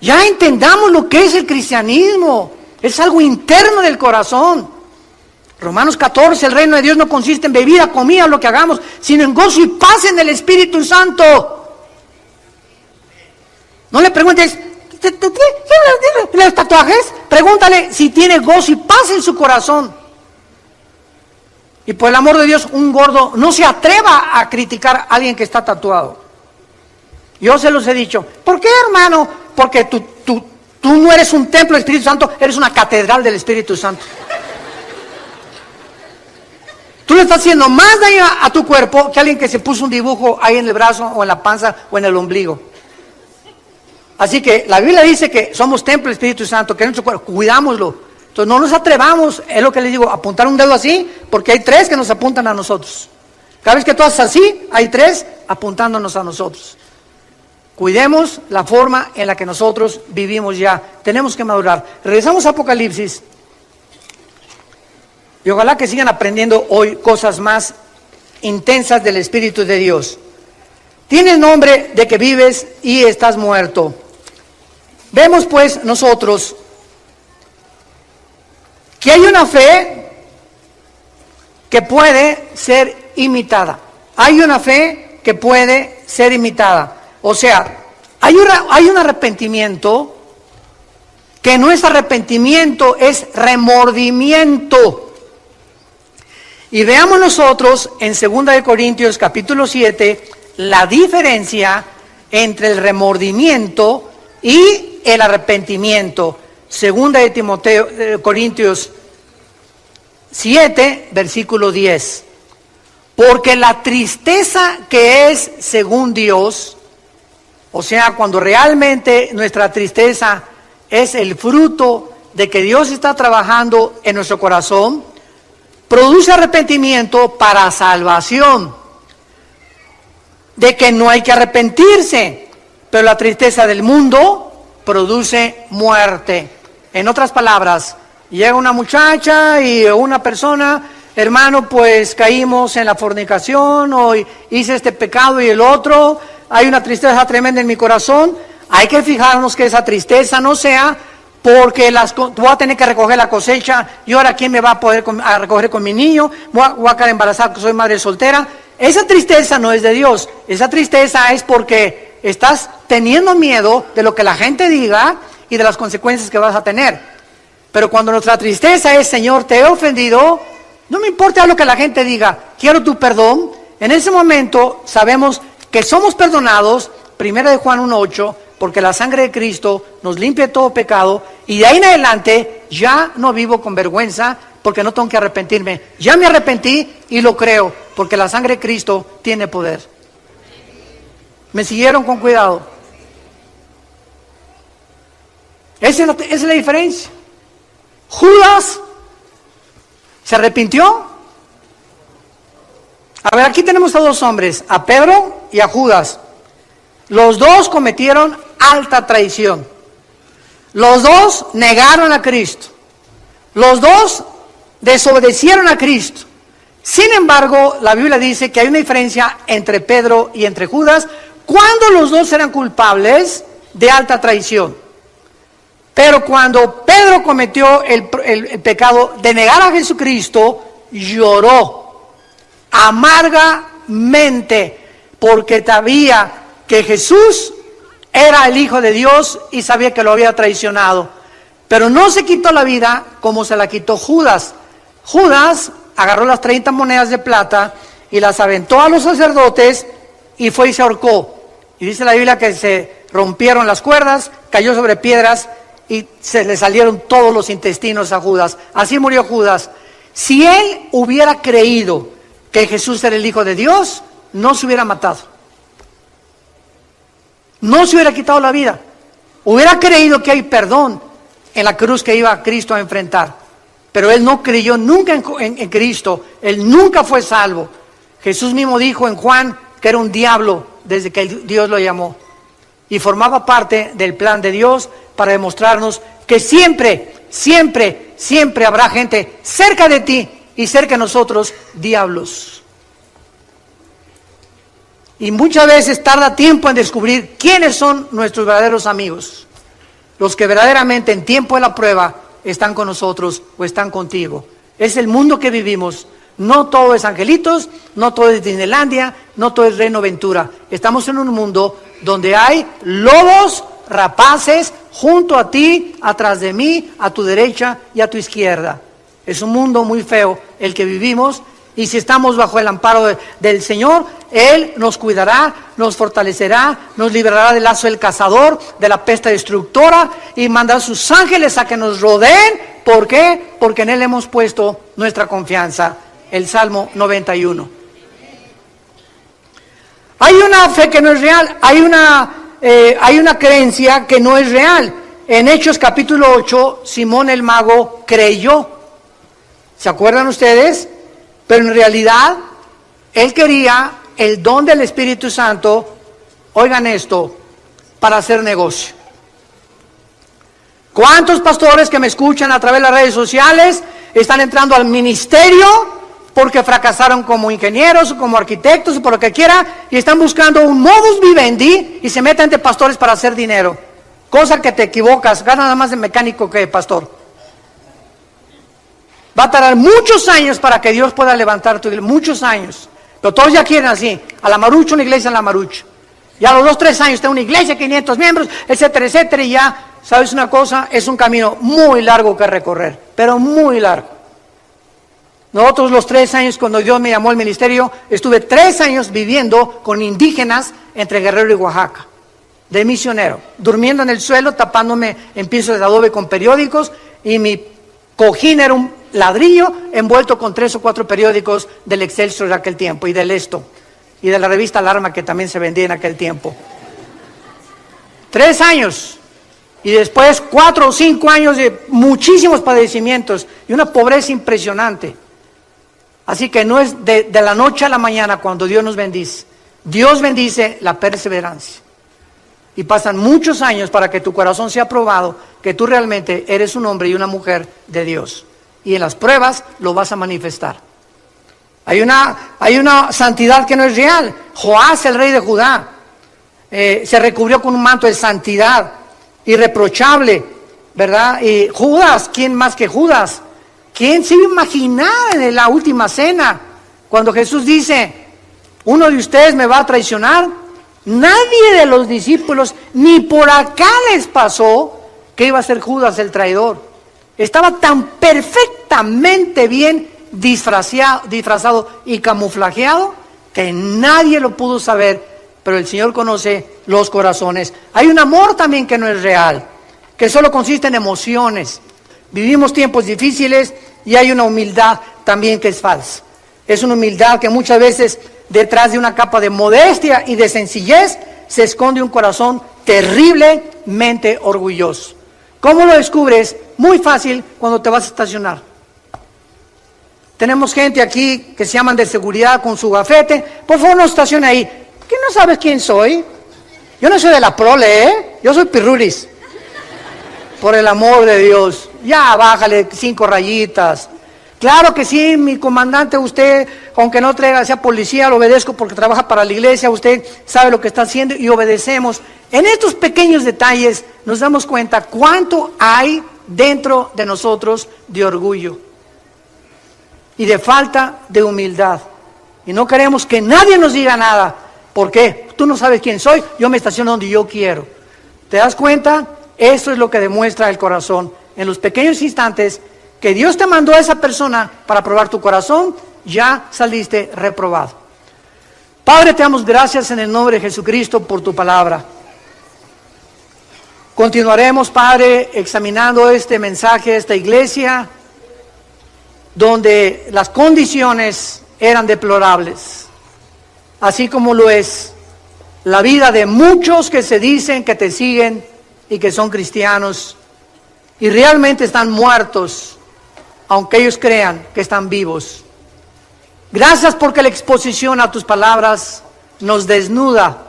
ya entendamos lo que es el cristianismo. Es algo interno del corazón. Romanos 14, el reino de Dios no consiste en bebida, comida, lo que hagamos, sino en gozo y paz en el Espíritu Santo. No le preguntes, ¿tiene los tatuajes? Pregúntale si tiene gozo y paz en su corazón. Y por el amor de Dios, un gordo no se atreva a criticar a alguien que está tatuado. Yo se los he dicho. ¿Por qué, hermano? Porque tú no eres un templo del Espíritu Santo, eres una catedral del Espíritu Santo. Tú le estás haciendo más daño a tu cuerpo que alguien que se puso un dibujo ahí en el brazo o en la panza o en el ombligo. Así que la Biblia dice que somos templo del Espíritu Santo, que es nuestro cuerpo, cuidámoslo. Entonces no nos atrevamos, es lo que les digo, apuntar un dedo así, porque hay 3 que nos apuntan a nosotros. Cada vez que tú haces así, hay 3 apuntándonos a nosotros. Cuidemos la forma en la que nosotros vivimos ya. Tenemos que madurar. Regresamos a Apocalipsis. Y ojalá que sigan aprendiendo hoy cosas más intensas del Espíritu de Dios. Tienes nombre de que vives y estás muerto. Vemos pues nosotros que hay una fe que puede ser imitada. Hay una fe que puede ser imitada. O sea, hay un arrepentimiento que no es arrepentimiento, es remordimiento. Y veamos nosotros en 2 Corintios capítulo 7 la diferencia entre el remordimiento y el arrepentimiento. 2 Corintios 7, versículo 10. Porque la tristeza que es según Dios, o sea, cuando realmente nuestra tristeza es el fruto de que Dios está trabajando en nuestro corazón, produce arrepentimiento para salvación. De que no hay que arrepentirse, pero la tristeza del mundo produce muerte. En otras palabras, llega una muchacha y una persona, hermano, pues caímos en la fornicación o hice este pecado y el otro, hay una tristeza tremenda en mi corazón. Hay que fijarnos que esa tristeza no sea porque voy a tener que recoger la cosecha y ahora ¿quién me va a poder recoger con mi niño? Voy a quedar embarazada porque soy madre soltera. Esa tristeza no es de Dios, esa tristeza es porque estás teniendo miedo de lo que la gente diga y de las consecuencias que vas a tener. Pero cuando nuestra tristeza es, Señor, te he ofendido, no me importa lo que la gente diga, quiero tu perdón. En ese momento sabemos que somos perdonados, 1 Juan 1:8, porque la sangre de Cristo nos limpia de todo pecado, y de ahí en adelante ya no vivo con vergüenza, porque no tengo que arrepentirme. Ya me arrepentí y lo creo, porque la sangre de Cristo tiene poder. ¿Me siguieron con cuidado? Esa es la diferencia. Judas se arrepintió. A ver, aquí tenemos a 2 hombres, a Pedro y a Judas. Los 2 cometieron alta traición. Los 2 negaron a Cristo. Los 2 desobedecieron a Cristo. Sin embargo, la Biblia dice que hay una diferencia entre Pedro y entre Judas cuando los 2 eran culpables de alta traición. Pero cuando Pedro cometió el pecado de negar a Jesucristo, lloró amargamente porque sabía que Jesús era el Hijo de Dios y sabía que lo había traicionado. Pero no se quitó la vida como se la quitó Judas. Judas agarró las 30 monedas de plata y las aventó a los sacerdotes y fue y se ahorcó. Y dice la Biblia que se rompieron las cuerdas, cayó sobre piedras y se le salieron todos los intestinos a Judas. Así murió Judas. Si él hubiera creído que Jesús era el Hijo de Dios, no se hubiera matado. No se hubiera quitado la vida. Hubiera creído que hay perdón en la cruz que iba Cristo a enfrentar. Pero él no creyó nunca en Cristo. Él nunca fue salvo. Jesús mismo dijo en Juan que era un diablo desde que Dios lo llamó. Y formaba parte del plan de Dios para demostrarnos que siempre, siempre, siempre habrá gente cerca de ti y cerca de nosotros, diablos. Y muchas veces tarda tiempo en descubrir quiénes son nuestros verdaderos amigos. Los que verdaderamente en tiempo de la prueba están con nosotros o están contigo. Es el mundo que vivimos. No todo es angelitos, no todo es Disneylandia, no todo es Reino Ventura. Estamos en un mundo donde hay lobos rapaces junto a ti, atrás de mí, a tu derecha y a tu izquierda. Es un mundo muy feo el que vivimos, y si estamos bajo el amparo del Señor, Él nos cuidará, nos fortalecerá, nos librará del lazo del cazador, de la peste destructora, y mandará sus ángeles a que nos rodeen. ¿Por qué? Porque en Él hemos puesto nuestra confianza. El Salmo 91. Hay una fe que no es real, hay una creencia que no es real. En Hechos capítulo 8, Simón el mago creyó. ¿Se acuerdan ustedes? Pero en realidad, él quería el don del Espíritu Santo, oigan esto, para hacer negocio. ¿Cuántos pastores que me escuchan a través de las redes sociales están entrando al ministerio porque fracasaron como ingenieros, como arquitectos, o por lo que quiera, y están buscando un modus vivendi y se meten de pastores para hacer dinero? Cosa que te equivocas, gana nada más de mecánico que de pastor. Va a tardar muchos años para que Dios pueda levantar tu iglesia, muchos años. Pero todos ya quieren así, a la marucha, una iglesia a la marucha. Y a los 2, 3 años tengo una iglesia, 500 miembros, etcétera, etcétera, y ya, ¿sabes una cosa? Es un camino muy largo que recorrer, pero muy largo. Nosotros los 3 años, cuando Dios me llamó al ministerio, estuve 3 años viviendo con indígenas entre Guerrero y Oaxaca, de misionero, durmiendo en el suelo, tapándome en pisos de adobe con periódicos, y mi cojín era un ladrillo envuelto con 3 o 4 periódicos del Excelsior de aquel tiempo, y del Esto, y de la revista Alarma, que también se vendía en aquel tiempo. 3 años, y después 4 o 5 años de muchísimos padecimientos y una pobreza impresionante. Así que no es de la noche a la mañana cuando Dios nos bendice. Dios bendice la perseverancia. Y pasan muchos años para que tu corazón sea probado, que tú realmente eres un hombre y una mujer de Dios. Y en las pruebas lo vas a manifestar. Hay una santidad que no es real. Joás, el rey de Judá, se recubrió con un manto de santidad irreprochable, ¿verdad? Y Judas, ¿quién más que Judas? ¿Quién se iba a imaginar en la última cena, cuando Jesús dice, uno de ustedes me va a traicionar? Nadie de los discípulos, ni por acá les pasó que iba a ser Judas el traidor. Estaba tan perfectamente bien disfrazado y camuflajeado que nadie lo pudo saber, pero el Señor conoce los corazones. Hay un amor también que no es real, que solo consiste en emociones. Vivimos tiempos difíciles y hay una humildad también que es falsa. Es una humildad que muchas veces detrás de una capa de modestia y de sencillez se esconde un corazón terriblemente orgulloso. ¿Cómo lo descubres? Muy fácil, cuando te vas a estacionar. Tenemos gente aquí que se llaman de seguridad con su gafete. Por favor, no estacione ahí. ¿Qué no sabes quién soy? Yo no soy de la prole, ¿eh? Yo soy pirruris. Por el amor de Dios. Ya, bájale 5 rayitas. Claro que sí, mi comandante, usted, aunque no traiga, sea policía, lo obedezco porque trabaja para la iglesia, usted sabe lo que está haciendo y obedecemos. En estos pequeños detalles nos damos cuenta cuánto hay dentro de nosotros de orgullo y de falta de humildad. Y no queremos que nadie nos diga nada. ¿Por qué? Tú no sabes quién soy, yo me estaciono donde yo quiero. ¿Te das cuenta? Eso es lo que demuestra el corazón. En los pequeños instantes que Dios te mandó a esa persona para probar tu corazón, ya saliste reprobado. Padre, te damos gracias en el nombre de Jesucristo por tu palabra. Continuaremos, Padre, examinando este mensaje, esta iglesia, donde las condiciones eran deplorables, así como lo es la vida de muchos que se dicen que te siguen y que son cristianos y realmente están muertos, aunque ellos crean que están vivos. Gracias porque la exposición a tus palabras nos desnuda,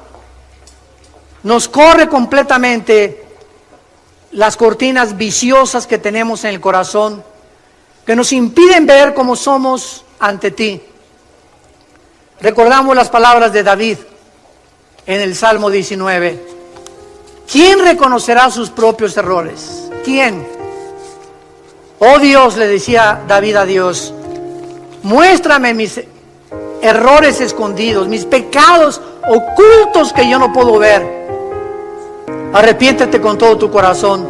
nos corre completamente las cortinas viciosas que tenemos en el corazón, que nos impiden ver cómo somos ante ti. Recordamos las palabras de David en el Salmo 19. ¿Quién reconocerá sus propios errores? ¿Quién? Oh Dios, le decía David a Dios, muéstrame mis errores escondidos, mis pecados ocultos que yo no puedo ver. Arrepiéntete con todo tu corazón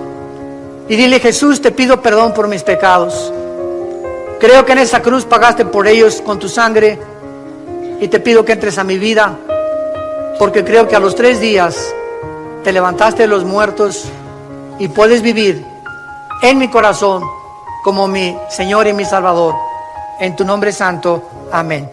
y dile: Jesús, te pido perdón por mis pecados. Creo que en esa cruz pagaste por ellos con tu sangre y te pido que entres a mi vida, porque creo que a los 3 días te levantaste de los muertos y puedes vivir en mi corazón como mi Señor y mi Salvador. En tu nombre santo. Amén.